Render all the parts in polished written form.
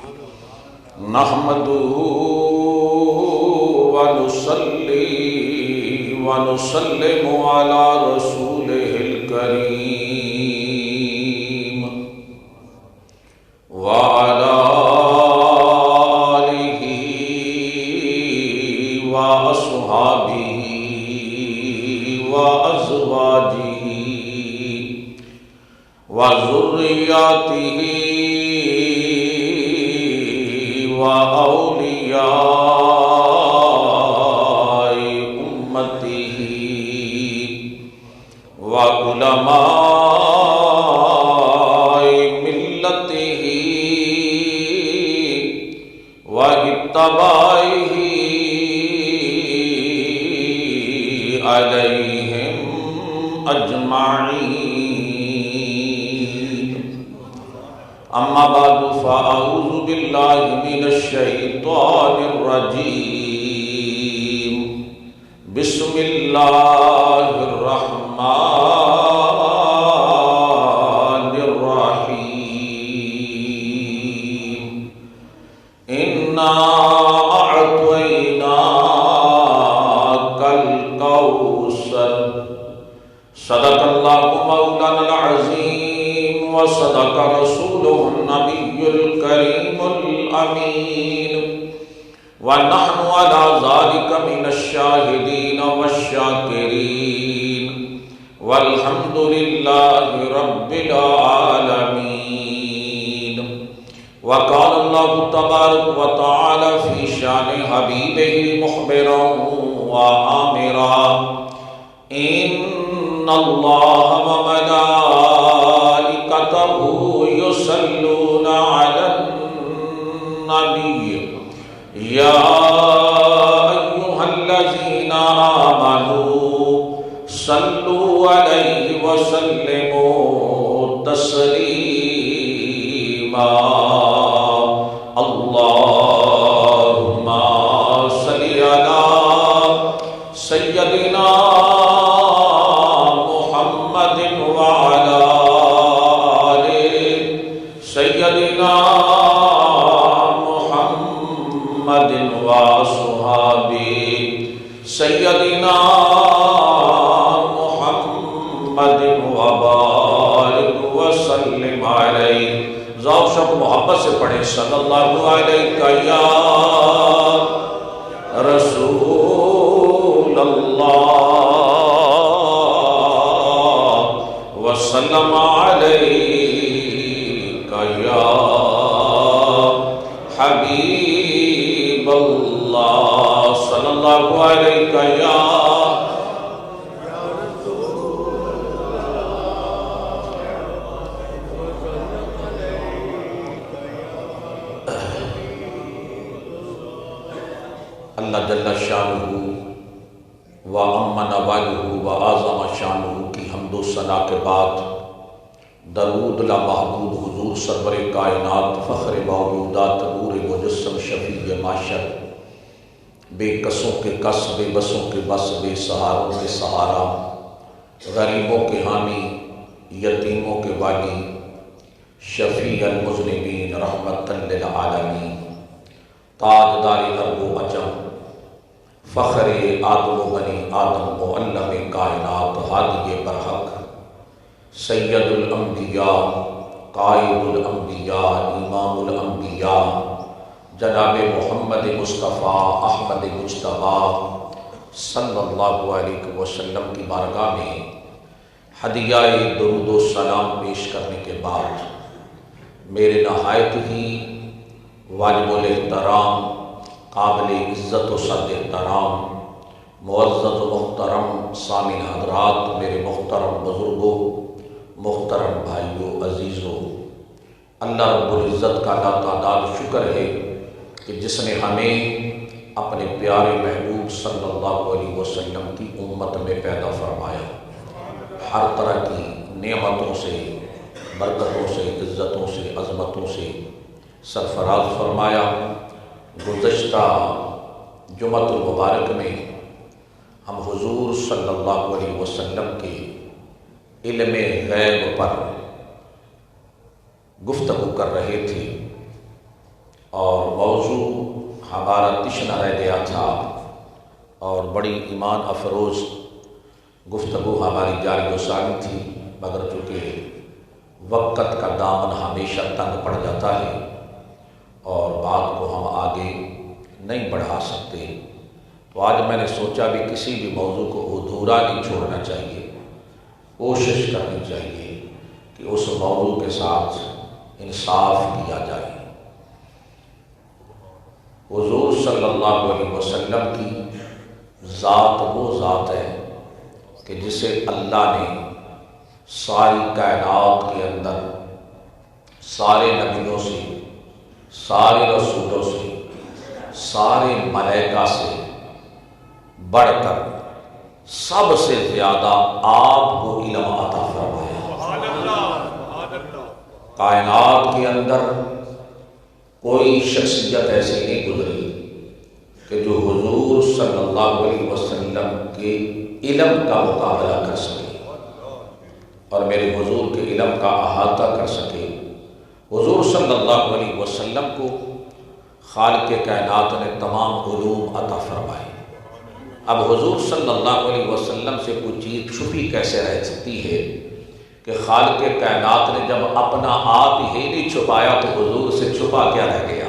نحمده ونصلي ونسلم على رسوله الكريم وعلى آله وأصحابه وأزواجه وذرياته وأولياء أمته وعلماء ملته واتباعه عليهم أجمعين. أما بعد فأعوذ بالله من الشيطان الرجيم. بسم الله الرحمن الرحيم. إنا أعطيناك الكوثر. صدق الله مولانا العظيم وصدق رسوله النبي الكريم الأمين ونحن على ذلك من الشاهدين والشاكرين والحمد لله رب العالمين. وقال الله تبارك وتعالى في شان حبيبه مخبرا وآمرا إن الله وملائكته يصلون على النبي يا أيها الذين آمنوا صلوا عليه وسلموا تسليما. اللهم صل على سيدنا محمد وعلى آل سيدنا محمد وصحابه سيدنا محمد وبارك وسلم عليه. ذوق شوق محبت سے پڑھیں صلی اللہ علیہ یا رسول اللہ وسلم علیک یا حبیب اللہ صلی اللہ علیہ یا اللہ جل شانہ وعم نوالہ وعظم شانہ کی حمد و ثنا کے بعد درود لمحبوب حضور سرور کائنات فخر موجودات نور مجسم شفیع معاشر بے کسوں کے کس بے بسوں کے بس بے سہاروں کے سہارا غریبوں کے حامی یتیموں کے والی شفیع المذنبین رحمت للعالمین تاجدار عرب و عجم فخر آدم و بنی آدم معلم کائنات ہادی برحق سید الانبیاء قائد الانبیاء امام الانبیاء جناب محمد مصطفیٰ احمد مجتبیٰ صلی اللہ علیہ وسلم کی بارگاہ میں ہدیہ درود و سلام پیش کرنے کے بعد میرے نہایت ہی واجب الاحترام قابل عزت و صد احترام معزز و محترم سامعین حضرات، میرے محترم بزرگوں، محترم بھائیوں، عزیزوں، اللہ رب العزت کا لاتعداد شکر ہے کہ جس نے ہمیں اپنے پیارے محبوب صلی اللہ علیہ وسلم کی امت میں پیدا فرمایا، ہر طرح کی نعمتوں سے، برکتوں سے، عزتوں سے، عظمتوں سے سرفراز فرمایا۔ گزشتہ جمعۃ المبارک میں ہم حضور صلی اللہ علیہ وسلم کے علم غیب پر گفتگو کر رہے تھے اور موضوع ہمارا تشنہ رہ گیا تھا اور بڑی ایمان افروز گفتگو ہماری جاری و ساری تھی، مگر چونکہ وقت کا دامن ہمیشہ تنگ پڑ جاتا ہے اور بات کو ہم آگے نہیں بڑھا سکتے، تو آج میں نے سوچا بھی کسی بھی موضوع کو ادھورا نہیں چھوڑنا چاہیے، کوشش کرنی چاہیے کہ اس موضوع کے ساتھ انصاف کیا جائے۔ حضور صلی اللہ علیہ وسلم کی ذات وہ ذات ہے کہ جسے اللہ نے ساری کائنات کے اندر سارے نبیوں سے، سارے رسولوں سے، سارے ملائکہ سے بڑھ کر سب سے زیادہ آپ کو علم عطا فرمایا۔ کائنات کے اندر کوئی شخصیت ایسی نہیں گزری کہ جو حضور صلی اللہ علیہ وسلم کے علم کا مقابلہ کر سکے اور میرے حضور کے علم کا احاطہ کر سکے۔ حضور صلی اللہ علیہ وسلم کو خالق کائنات نے تمام علوم عطا فرمائے۔ اب حضور صلی اللہ علیہ وسلم سے کوئی چیز چھپی کیسے رہ سکتی ہے کہ خالق کائنات نے جب اپنا آپ ہی نہیں چھپایا تو حضور سے چھپا کیا رہ گیا؟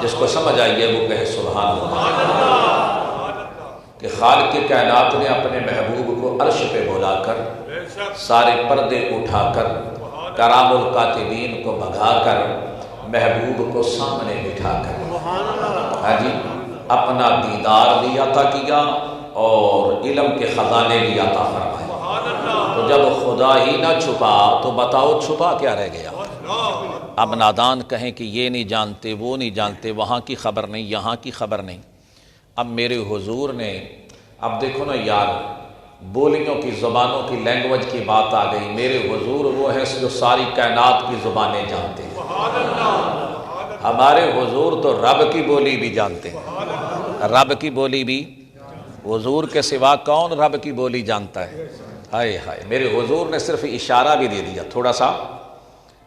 جس کو سمجھ آئیے وہ کہے سبحان اللہ۔ کہ خالق کائنات نے اپنے محبوب کو عرش پہ بلا کر، سارے پردے اٹھا کر، کرام الکاتبین کو بھگا کر، محبوب کو سامنے بٹھا کر ہاں جی اپنا دیدار بھی عطا کیا اور علم کے خزانے بھی عطا فرمائے۔ تو جب خدا ہی نہ چھپا تو بتاؤ چھپا کیا رہ گیا؟ اب نادان کہیں کہ یہ نہیں جانتے، وہ نہیں جانتے، وہاں کی خبر نہیں، یہاں کی خبر نہیں۔ اب میرے حضور نے، اب دیکھو نا یار، بولیوں کی زبانوں کی لینگویج کی بات آ گئی۔ میرے حضور وہ ہے جو ساری کائنات کی زبانیں جانتے ہیں۔ ہمارے حضور تو رب کی بولی بھی جانتے ہیں، رب کی بولی بھی۔ حضور کے سوا کون رب کی بولی جانتا ہے؟ ہائے ہائے، میرے حضور نے صرف اشارہ بھی دے دیا، تھوڑا سا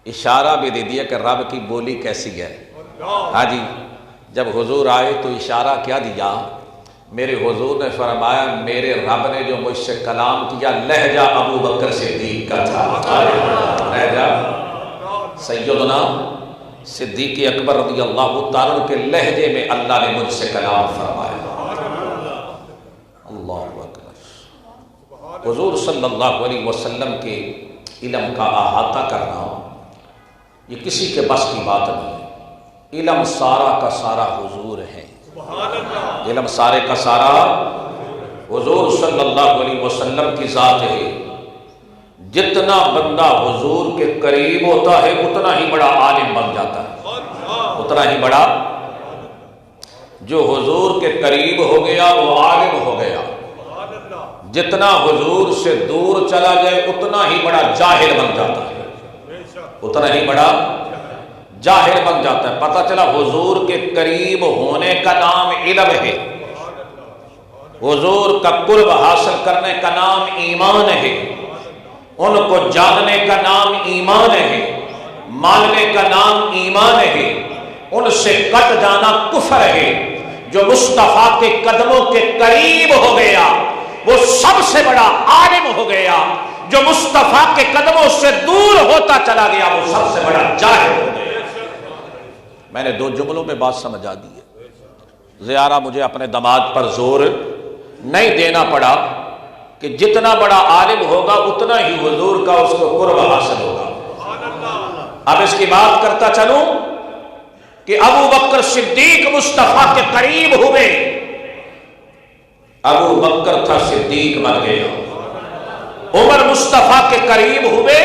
اشارہ بھی دے دیا کہ رب کی بولی کیسی ہے۔ ہاں جی، جب حضور آئے تو اشارہ کیا دیا؟ میرے حضور نے فرمایا میرے رب نے جو مجھ سے کلام کیا لہجہ ابو بکر صدیق کا تھا، لہجہ سیدنا صدیق اکبر رضی اللہ تعالیٰ کے لہجے میں اللہ نے مجھ سے کلام فرمایا۔ اللہ اکبر۔ حضور صلی اللہ علیہ وسلم کے علم کا احاطہ کرنا یہ کسی کے بس کی بات نہیں ہے۔ علم سارا کا سارا حضور ہے، علم سارے کا سارا حضور صلی اللہ علیہ وسلم کی ذات ہے۔ جتنا بندہ حضور کے قریب ہوتا ہے اتنا ہی بڑا عالم بن جاتا ہے، اتنا ہی بڑا۔ جو حضور کے قریب ہو گیا وہ عالم ہو گیا، جتنا حضور سے دور چلا جائے اتنا ہی بڑا جاہل بن جاتا ہے، اتنا ہی بڑا جاہل بن جاتا ہے۔ پتہ چلا حضور کے قریب ہونے کا نام علم ہے، حضور کا قرب حاصل کرنے کا نام ایمان ہے، ان کو جاننے کا نام ایمان ہے، ماننے کا نام ایمان ہے، ان سے کٹ جانا کفر ہے۔ جو مصطفیٰ کے قدموں کے قریب ہو گیا وہ سب سے بڑا عالم ہو گیا، جو مصطفیٰ کے قدموں سے دور ہوتا چلا گیا وہ سب سے بڑا جاہل ہو گیا۔ میں نے 2 جملوں میں بات سمجھا دی ہے۔ زیارہ مجھے اپنے دماغ پر زور نہیں دینا پڑا کہ جتنا بڑا عالم ہوگا اتنا ہی حضور کا اس کو قرب حاصل ہوگا۔ اب اس کی بات کرتا چلوں کہ ابو بکر صدیق مصطفیٰ کے قریب ہوئے، ابو بکر تھا صدیق بن گیا، عمر مصطفیٰ کے قریب ہوئے،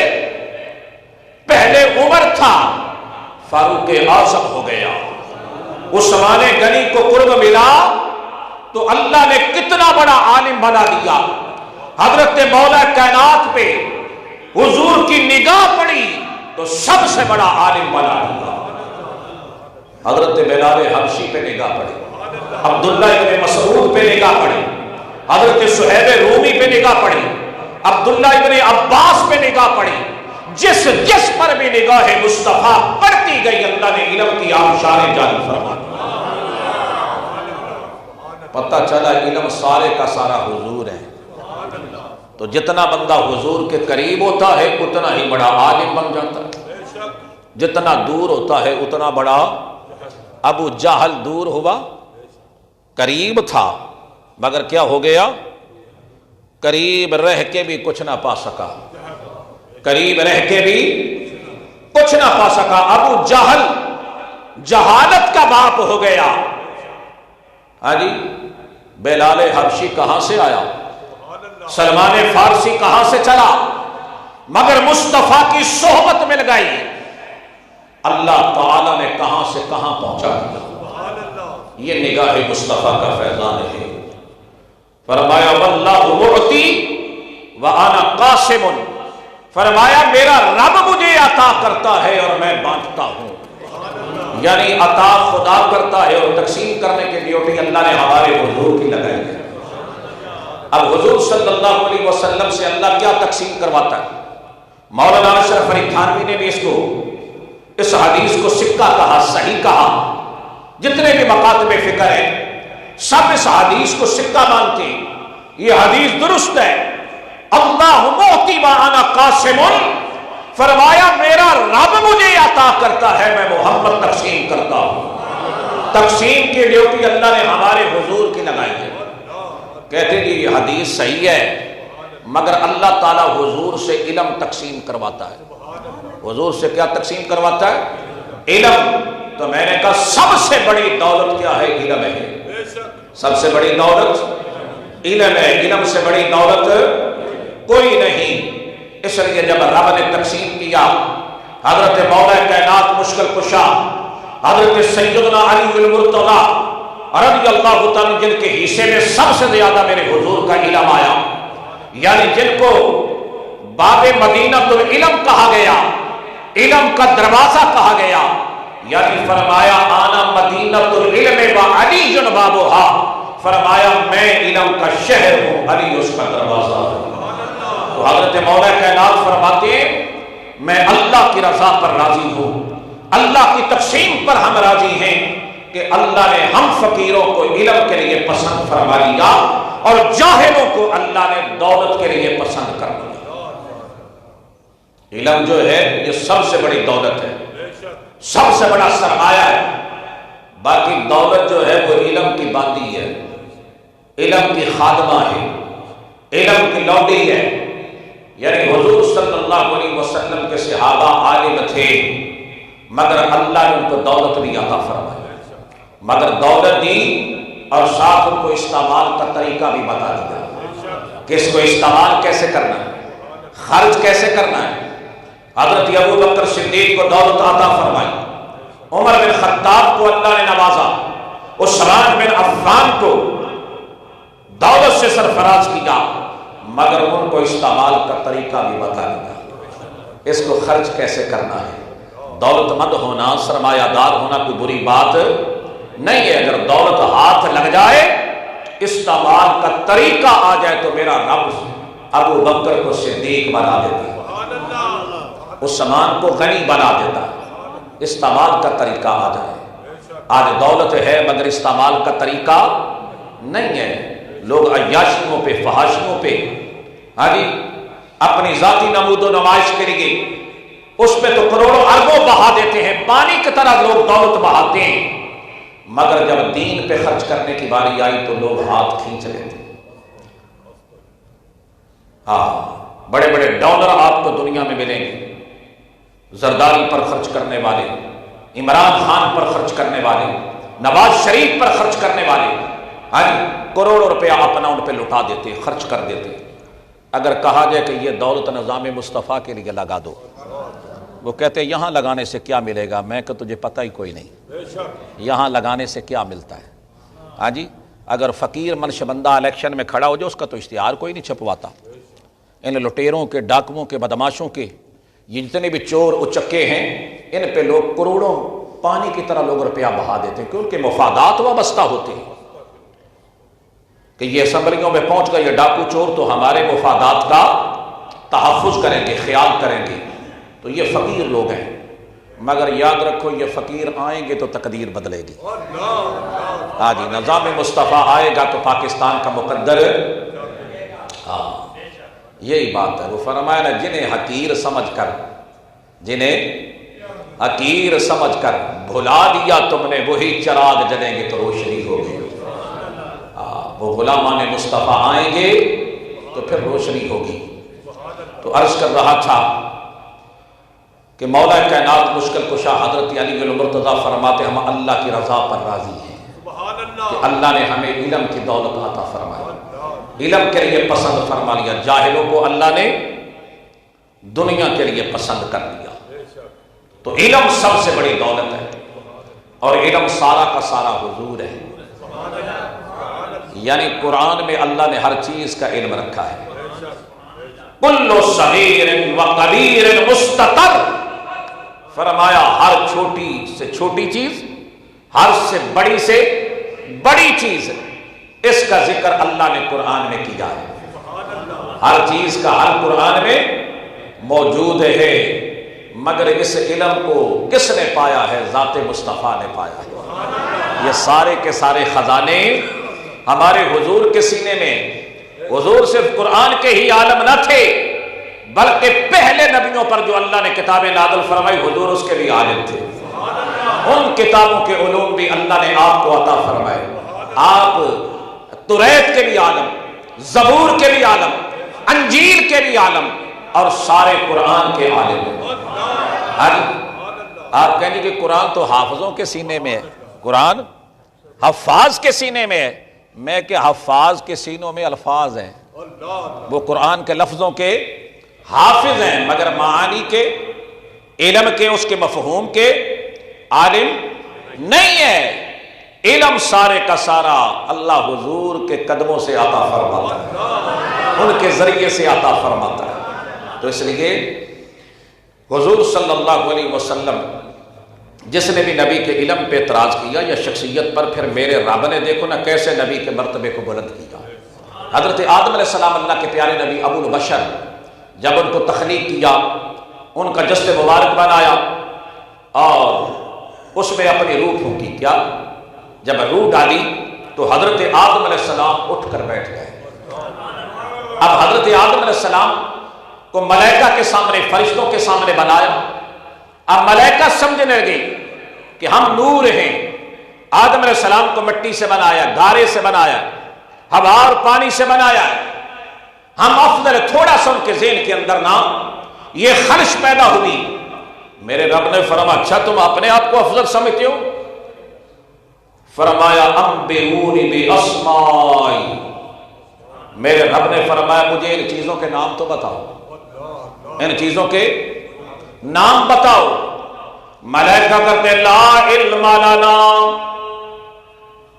پہلے عمر تھا فاروق اعظم ہو گیا، عثمان غنی کو قرب ملا تو اللہ نے کتنا بڑا عالم بنا دیا۔ حضرت مولا کائنات پہ حضور کی نگاہ پڑی تو سب سے بڑا عالم بنا دیا۔ حضرت بلال حبشی پہ نگاہ پڑی، عبداللہ ابن مسعود پہ نگاہ پڑی، حضرت صہیب رومی پہ نگاہ پڑی، عبداللہ ابن عباس پہ نگاہ پڑی، جس جس پر بھی نگاہ مصطفیٰ پڑتی گئی اللہ نے علم کی آبشاریں جاری فرما دی۔ پتہ چلا علم سارے کا سارا حضور ہے۔ تو جتنا بندہ حضور کے قریب ہوتا ہے اتنا ہی بڑا عالم بن جاتا ہے، جتنا دور ہوتا ہے اتنا بڑا۔ ابو جہل دور ہوا، قریب تھا مگر کیا ہو گیا؟ قریب رہ کے بھی کچھ نہ پا سکا، قریب رہ کے بھی کچھ نہ پا سکا۔ ابو جہل جہالت کا باپ ہو گیا۔ ہاں جی، بلال حبشی کہاں سے آیا؟ سلمان فارسی کہاں سے چلا؟ مگر مصطفیٰ کی صحبت مل گئی، اللہ تعالیٰ نے کہاں سے کہاں پہنچا دیا۔ یہ نگاہ مصطفیٰ کا فیضان ہے۔ فرمایا واللہ معطی وانا قاسم، فرمایا میرا رب مجھے عطا کرتا ہے اور میں بانٹتا ہوں۔ یعنی عطا خدا کرتا ہے اور تقسیم کرنے کی ڈیوٹی اللہ نے ہمارے حضور کی لگائی ہے۔ اب حضور صلی اللہ علیہ وسلم سے اللہ کیا تقسیم کرواتا ہے؟ مولانا اشرف علی تھانوی نے بھی اس حدیث کو سکہ کہا، صحیح کہا۔ جتنے بھی مکاتب فکر ہیں سب اس حدیث کو سکہ مانتے ہیں، یہ حدیث درست ہے۔ اللہ معطی وانا قاسم، فرمایا میرا رب مجھے عطا کرتا ہے، میں محمد تقسیم کرتا ہوں۔ تقسیم کی ڈیوٹی اللہ نے ہمارے حضور کی لگائی ہے۔ کہتے جی یہ حدیث صحیح ہے مگر اللہ تعالیٰ حضور سے علم تقسیم کرواتا ہے۔ حضور سے کیا تقسیم کرواتا ہے؟ علم۔ تو میں نے کہا سب سے بڑی دولت کیا ہے؟ علم ہے۔ سب سے بڑی دولت علم ہے، علم سے بڑی دولت کوئی نہیں۔ اس لیے جب رب نے تقسیم کیا، حضرت مولا کائنات مشکل کشا حضرت سیدنا علی المرتضیٰ رضی اللہ تعالیٰ جن کے حصے میں سب سے زیادہ میرے حضور کا علم آیا، یعنی جن کو باب مدینۃ العلم کہا گیا، علم کا دروازہ کہا گیا، یعنی فرمایا آنا مدینۃ العلم وعلی بابھا، فرمایا میں علم کا شہر ہوں، علی اس کا دروازہ ہے۔ تو حضرت مولا کائنات فرماتے ہیں میں اللہ کی رضا پر راضی ہوں، اللہ کی تقسیم پر ہم راضی ہیں کہ اللہ نے ہم فقیروں کو علم کے لیے پسند فرما لیا اور جاہلوں کو اللہ نے دولت کے لیے پسند کر دیا۔ علم جو ہے یہ سب سے بڑی دولت ہے، سب سے بڑا سرمایہ ہے۔ باقی دولت جو ہے وہ علم کی باندی ہے، علم کی خادمہ ہے، علم کی لوڈی ہے۔ یعنی حضور صلی اللہ علیہ وسلم کے صحابہ عالم تھے مگر اللہ نے ان کو دولت بھی عطا فرمائی، مگر دولت دی اور ساتھ ان کو استعمال کا طریقہ بھی بتا دیا کہ اس کو استعمال کیسے کرنا ہے، خرچ کیسے کرنا ہے۔ حضرت ابو بکر صدیق کو دولت عطا فرمائی، عمر بن خطاب کو اللہ نے نوازا، عثمان بن عفان کو دولت سے سرفراز کیا مگر ان کو استعمال کا طریقہ بھی بتا دیا، اس کو خرچ کیسے کرنا ہے۔ دولت مند ہونا، سرمایہ دار ہونا کوئی بری بات نہیں ہے، اگر دولت ہاتھ لگ جائے، استعمال کا طریقہ آ جائے تو میرا رب ابو بکر کو صدیق بنا دیتا، عثمان کو غنی بنا دیتا، استعمال کا طریقہ آ جائے۔ آج دولت ہے مگر استعمال کا طریقہ نہیں ہے، لوگ عیاشیوں پہ، فحاشیوں پہ، ہاں جی، اپنی ذاتی نمود و نمائش کے لیے اس پہ تو کروڑوں اربوں بہا دیتے ہیں، پانی کی طرح لوگ دولت بہاتے ہیں، مگر جب دین پہ خرچ کرنے کی باری آئی تو لوگ ہاتھ کھینچ لیتے۔ ہاں، بڑے بڑے ڈالر آپ کو دنیا میں ملیں گے، زرداری پر خرچ کرنے والے، عمران خان پر خرچ کرنے والے، نواز شریف پر خرچ کرنے والے، ہاں جی، کروڑوں روپیہ اپنا ان پہ لٹا دیتے، خرچ کر دیتے۔ اگر کہا جائے کہ یہ دولت نظام مصطفیٰ کے لیے لگا دو، وہ کہتے ہیں یہاں لگانے سے کیا ملے گا؟ میں کہ تجھے پتہ ہی کوئی نہیں، یہاں لگانے سے کیا ملتا ہے۔ ہاں جی، اگر فقیر منش بندہ الیکشن میں کھڑا ہو جائے اس کا تو اشتہار کوئی نہیں چھپواتا۔ ان لٹیروں کے، ڈاکوؤں کے، بدماشوں کے، یہ جتنے بھی چور اچکے ہیں، ان پہ لوگ کروڑوں پانی کی طرح لوگ روپیہ بہا دیتے ہیں کہ ان کے مفادات وابستہ ہوتے ہیں کہ یہ اسمبلیوں میں پہنچ گئے یہ ڈاکو چور تو ہمارے مفادات کا تحفظ کریں گے، خیال کریں گے، تو یہ فقیر لوگ ہیں، مگر یاد رکھو یہ فقیر آئیں گے تو تقدیر بدلے گی۔ ہاں جی، نظام مصطفیٰ آئے گا تو پاکستان کا مقدر، ہاں یہی بات ہے۔ وہ فرمایا نا، جنہیں حقیر سمجھ کر بھلا دیا تم نے، وہی چراغ جلیں گے تو روشنی ہوگی۔ وہ غلامان مصطفیٰ آئیں گے تو پھر روشنی ہوگی۔ تو عرض کر رہا تھا کہ مولا کائنات مشکل کشا حضرت علی المرتضیٰ فرماتے ہم اللہ کی رضا پر راضی ہیں کہ اللہ نے ہمیں علم کی دولت عطا فرمائی، علم کے لیے پسند فرما لیا۔ جاہلوں کو اللہ نے دنیا کے لیے پسند کر لیا۔ تو علم سب سے بڑی دولت ہے، اور علم سارا کا سارا حضور ہے، یعنی قرآن میں اللہ نے ہر چیز کا علم رکھا ہے۔ کل صغیر و کبیر مستتر، فرمایا ہر چھوٹی سے چھوٹی چیز، ہر سے بڑی چیز، اس کا ذکر اللہ نے قرآن میں کیا ہے۔ ہر چیز کا حل قرآن میں موجود ہے، مگر اس علم کو کس نے پایا ہے؟ ذات مصطفیٰ نے پایا ہے۔ یہ سارے کے سارے خزانے ہمارے حضور کے سینے میں۔ حضور صرف قرآن کے ہی عالم نہ تھے، بلکہ پہلے نبیوں پر جو اللہ نے کتابیں نازل فرمائی، حضور اس کے بھی عالم تھے۔ ان کتابوں کے علوم بھی اللہ نے آپ کو عطا فرمائے۔ آپ توریت کے بھی عالم، زبور کے بھی عالم، انجیل کے بھی عالم، اور سارے قرآن کے عالم ہیں۔ آپ کہیں گے کہ قرآن تو حافظوں کے سینے میں ہے، قرآن حفاظ کے سینے میں ہے۔ میں کہ حفاظ کے سینوں میں الفاظ ہیں، وہ قرآن کے لفظوں کے حافظ ہیں، مگر معانی کے، علم کے، اس کے مفہوم کے عالم نہیں ہے۔ علم سارے کا سارا اللہ حضور کے قدموں سے عطا فرماتا ہے، ان کے ذریعے سے عطا فرماتا ہے۔ تو اس لیے حضور صلی اللہ علیہ وسلم جس نے بھی نبی کے علم پہ اعتراض کیا یا شخصیت پر، پھر میرے رب نے دیکھو نا کیسے نبی کے مرتبے کو بلند کیا۔ حضرت آدم علیہ السلام اللہ کے پیارے نبی ابو البشر، جب ان کو تخلیق کیا، ان کا جسد مبارک بنایا اور اس میں اپنی روح پھونکی۔ کیا؟ جب روح ڈالی تو حضرت آدم علیہ السلام اٹھ کر بیٹھ گئے۔ اب حضرت آدم علیہ السلام کو ملائکہ کے سامنے، فرشتوں کے سامنے بنایا۔ اب ملائکہ سمجھنے لگے کہ ہم نور ہیں۔ آدم علیہ السلام کو مٹی سے بنایا، گارے سے بنایا، ہوا اور پانی سے بنایا، ہم افضل۔ تھوڑا سا ان کے ذہن کے اندر نا یہ خلش پیدا ہوئی۔ میرے رب نے فرمایا اچھا تم اپنے آپ کو افضل سمجھتے ہو؟ فرمایا انبئونی باسمائی، میرے رب نے فرمایا مجھے ان چیزوں کے نام تو بتاؤ، ان چیزوں کے نام بتاؤ۔ ملائکہ کرتے لا علم لنا،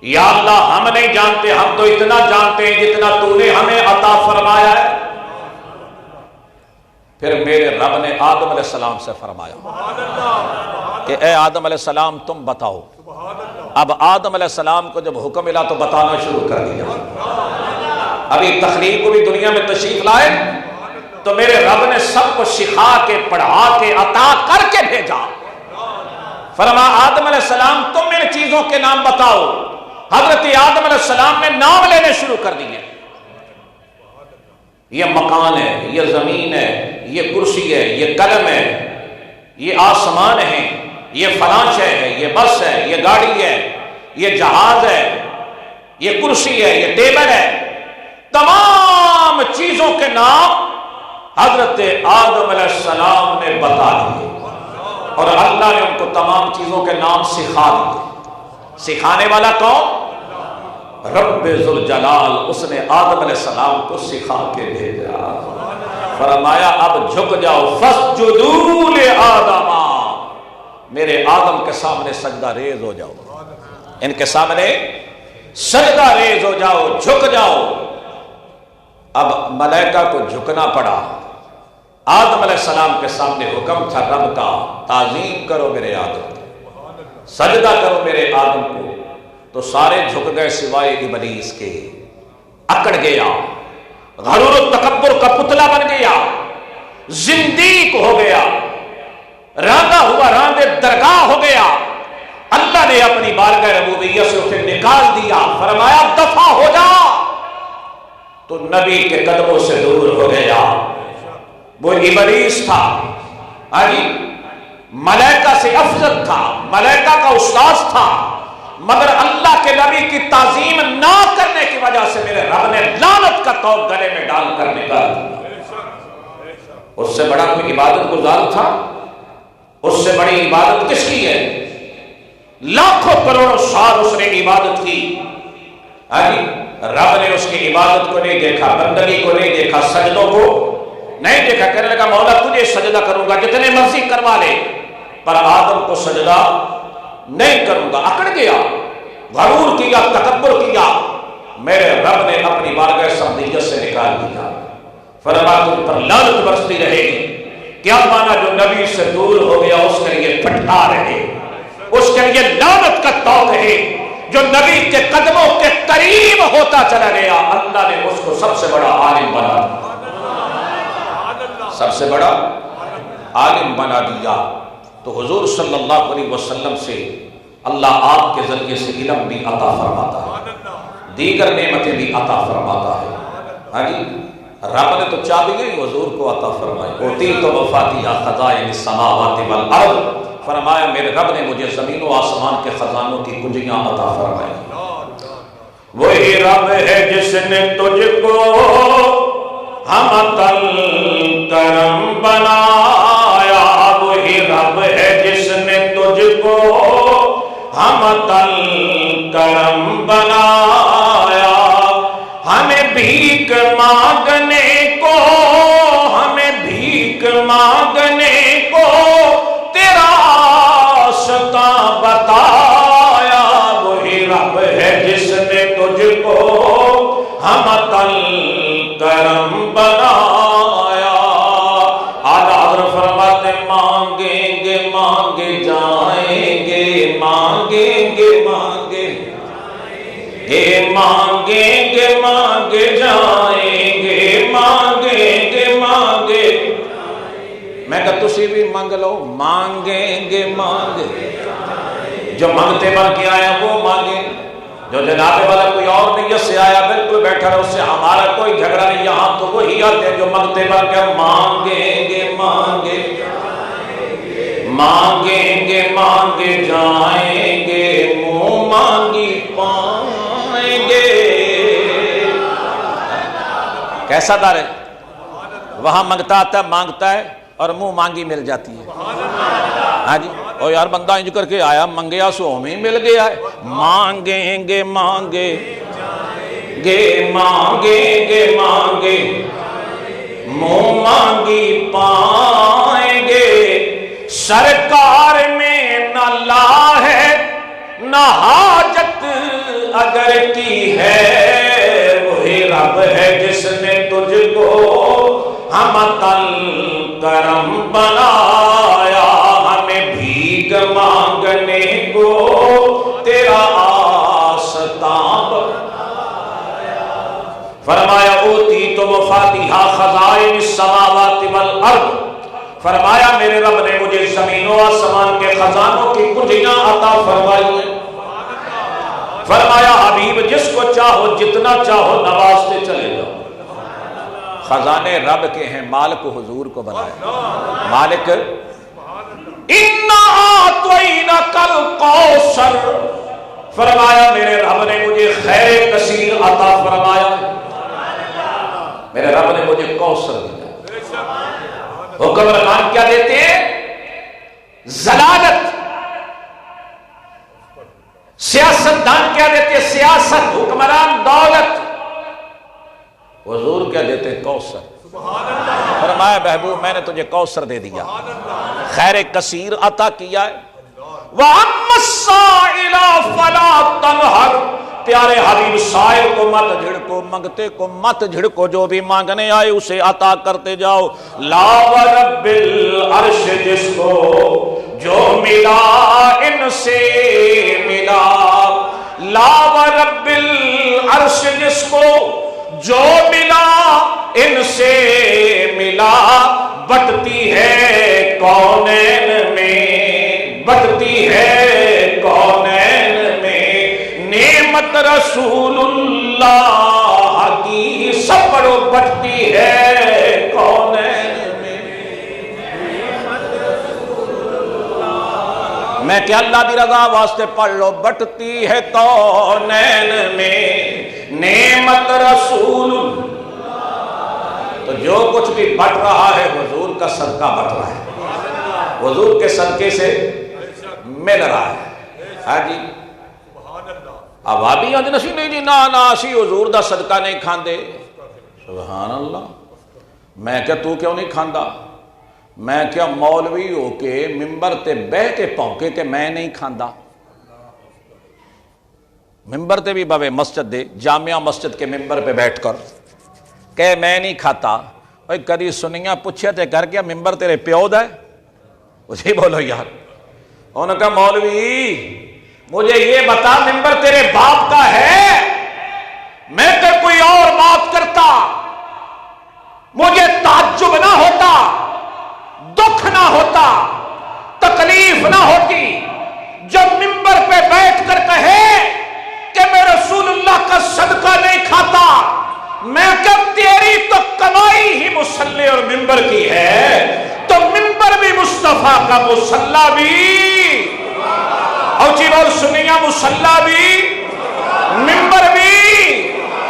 یا اللہ ہم نہیں جانتے، ہم تو اتنا جانتے ہیں جتنا تو نے ہمیں عطا فرمایا ہے۔ پھر میرے رب نے آدم علیہ السلام سے فرمایا کہ اے آدم علیہ السلام تم بتاؤ۔ اب آدم علیہ السلام کو جب حکم ملا تو بتانا شروع کر دیا۔ ابھی تخلیق کو بھی دنیا میں تشریف لائے تو میرے رب نے سب کو سکھا کے، پڑھا کے، عطا کر کے بھیجا۔ فرمایا آدم علیہ السلام تم ان چیزوں کے نام بتاؤ۔ حضرت آدم علیہ السلام نے نام لینے شروع کر دیے۔ یہ مکان ہے، یہ زمین ہے، یہ کرسی ہے، یہ قلم ہے، یہ آسمان ہے، یہ فلاں شے ہے، یہ بس ہے، یہ گاڑی ہے، یہ جہاز ہے، یہ کرسی ہے، یہ ٹیبل ہے۔ تمام چیزوں کے نام حضرت آدم علیہ السلام نے بتا دیے، اور اللہ نے ان کو تمام چیزوں کے نام سکھا دیے۔ سکھانے والا کون؟ رب ذوالجلال، اس نے آدم علیہ السلام کو سکھا کے بھیجا۔ فرمایا اب جھک جاؤ، فاسجدوا لآدم، میرے آدم کے سامنے سجدہ ریز ہو جاؤ، ان کے سامنے سجدہ ریز ہو جاؤ، جھک جاؤ۔ اب ملائکہ کو جھکنا پڑا۔ آدم علیہ السلام کے سامنے حکم تھا رب کا، تعظیم کرو میرے آدم، سجدہ کرو میرے آدم کو۔ تو سارے جھک گئے سوائے ابلیس کے۔ اکڑ گیا، غرور و تکبر کا پتلا بن گیا، زندیق ہو گیا، راندا ہوا راندے درگاہ ہو گیا. اللہ نے اپنی بارگاہ ربوبیت سے اسے نکال دیا، فرمایا دفع ہو جا. تو نبی کے قدموں سے دور ہو گیا. وہ ابلیس تھا، ملائکہ سے افضل تھا، ملائکہ کا استاذ تھا، مگر اللہ کے نبی کی تعظیم نہ کرنے کی وجہ سے میرے رب نے لعنت کا توق گلے میں ڈال کر نکال دیا. اس سے بڑا کوئی عبادت گزار تھا؟ اس سے بڑی عبادت کس کی ہے؟ لاکھوں کروڑوں سال اس نے عبادت کی. رب نے اس کی عبادت کو نہیں دیکھا، بندگی کو نہیں دیکھا، سجدوں کو نہیں دیکھا. کہنے لگا مولا تجھے سجدہ کروں گا جتنے مرضی کروا لے، پر آدم کو سجدہ نہیں کروں گا. اکڑ گیا، غرور کیا، تکبر کیا. میرے رب نے اپنی بارگاہ سمدیت سے نکال دیا. فرمایا تم پر لعنت برستی رہے گی. کیا مانا؟ جو نبی سے دور ہو گیا اس کے لیے پھٹکا رہے، اس کے لیے لعنت کا توق ہے. جو نبی کے قدموں کے قریب ہوتا چلا گیا، اللہ نے اس کو سب سے بڑا عالم بنا دیا، سب سے بڑا عالم بنا دیا. تو حضور صلی اللہ علیہ وسلم سے اللہ آپ کے ذریعے سے علم بھی عطا فرماتا ہے، دیگر نعمتیں بھی عطا فرماتا ہے. رب نے تو چابیاں حضور کو عطا فرمائی. اوتیت مفاتیح خزائن السماوات والارض، فرمایا میرے رب نے مجھے زمین و آسمان کے خزانوں کی کنجیاں عطا فرمائی. وہی رب ہے جس نے تجھ کو ہمت الکرم بنایا. وہی رب ہے جس نے تجھ کو ہمت الکرم بنایا. ہمیں بھیک مانگنے کو، ہمیں بھیک مانگنے کو تیرا راستہ بتایا. وہی رب ہے جس نے تجھ کو ہمت الکرم بنایا. اعلیٰ حضرت فرماتے مانگیں گے مانگے جائیں گے، مانگیں گے مانگے مانگیں گے مانگے جائیں گے، مانگیں گے مانگے. میں کہا تسی بھی مانگ لو، مانگیں گے مانگے. جو مانگتے بن کے آیا وہ مانگے. جو جناب والا کوئی اور نیت سے آیا بالکل بیٹھا رہا، اس سے ہمارا کوئی جھگڑا نہیں. یہاں تو وہی آتے جو مانگتے بن کے مانگیں گے مانگے مانگیں گے مانگے جائیں گے، منہ مانگی پائیں گے. کیسا دار ہے؟ وہاں منگتا آتا ہے، مانگتا ہے اور منہ مانگی مل جاتی ہے. ہاں جی، اور یار بندہ انج کر کے آیا منگیا سو ہمیں مل گیا ہے. مانگیں گے مانگے گے مانگیں گے مانگے، منہ مانگی پائیں گے. سرکار میں نہ لا ہے نہ حاجت اگر کی ہے. وہی رب ہے جس نے تجھ کو ہمت الکرم بنایا. ہمیں بھیک مانگنے کو تیرا آستان بنایا. فرمایا اوتیت مفاتیح خزائن السماوات والارض، فرمایا میرے رب نے مجھے زمین و آسمان کے خزانوں کی کنجیاں عطا فرمائی ہیں. فرمایا حبیب جس کو چاہو جتنا چاہو نوازتے چلے جاؤ. خزانے رب کے ہیں، مالک حضور کو بنایا. مالک اِنَّا أَعْطَيْنَكَ الْكَوْثَرَ، فرمایا میرے رب نے مجھے خیر کثیر عطا فرمایا. میرے رب نے مجھے کوثر دیا. حکمران کیا دیتے ہیں؟ ضلالت. سیاستدان کیا دیتے ہیں؟ سیاست. حکمران دولت. حضور کیا دیتے ہیں؟ کوثر. فرمایا محبوب میں نے تجھے کوثر دے دیا، خیر کثیر عطا کیا ہے. وَأَمَّا السَّائِلَ فَلَا تَنْهَرْ، پیارے حبیب سائل کو مت جھڑکو، منگتے کو مت جھڑکو، جو بھی مانگنے آئے اسے عطا کرتے جاؤ. لا ورب العرش، جس کو جو ملا ان سے ملا. لا ورب العرش، جس کو جو ملا ان سے ملا. بٹتی ہے کونین میں، بڑھتی ہے کونین میں، نعمت رسول اللہ کی سب پڑھو بڑھتی ہے کونین میں۔ میں کہ اللہ دی رضا واسطے پڑھ لو، بڑھتی ہے کونین میں نعمت رسول اللہ۔ تو جو کچھ بھی بٹ رہا ہے حضور کا صدقہ بٹ رہا ہے، حضور کے صدقے سے مل رہا ہے۔ ہاں جی اب آبی آج نسی نہیں جی نا اسی حضور دا صدقہ نہیں کھاندے۔ سبحان اللہ، میں کیا تو کیوں نہیں کھاندا؟ میں کیا مولوی ہو کے ممبر تے بہ کے پونکے کہ میں نہیں کھاندا؟ ممبر تے بھی بھاوے مسجد دے، جامعہ مسجد کے ممبر پہ بیٹھ کر کہ میں نہیں کھاتا۔ بھائی کدی سنیاں پوچھے تے کر گیا ممبر تیرے پیو دا ہے؟ اسی بولو یار۔ انہوں نے کہا مولوی مجھے یہ بتا ممبر تیرے باپ کا ہے؟ میں تو کوئی اور بات کرتا، مجھے تعجب نہ ہوتا، دکھ نہ ہوتا، تکلیف نہ ہوتی جب ممبر پہ بیٹھ کر کہے کہ میں رسول اللہ کا صدقہ نہیں کھاتا۔ میں کہ تیری تو کمائی ہی مصلی اور ممبر کی ہے، تو ممبر بھی مصطفیٰ کا مصلی بھی، اور جی بول سنیا مصلی بھی ممبر بھی،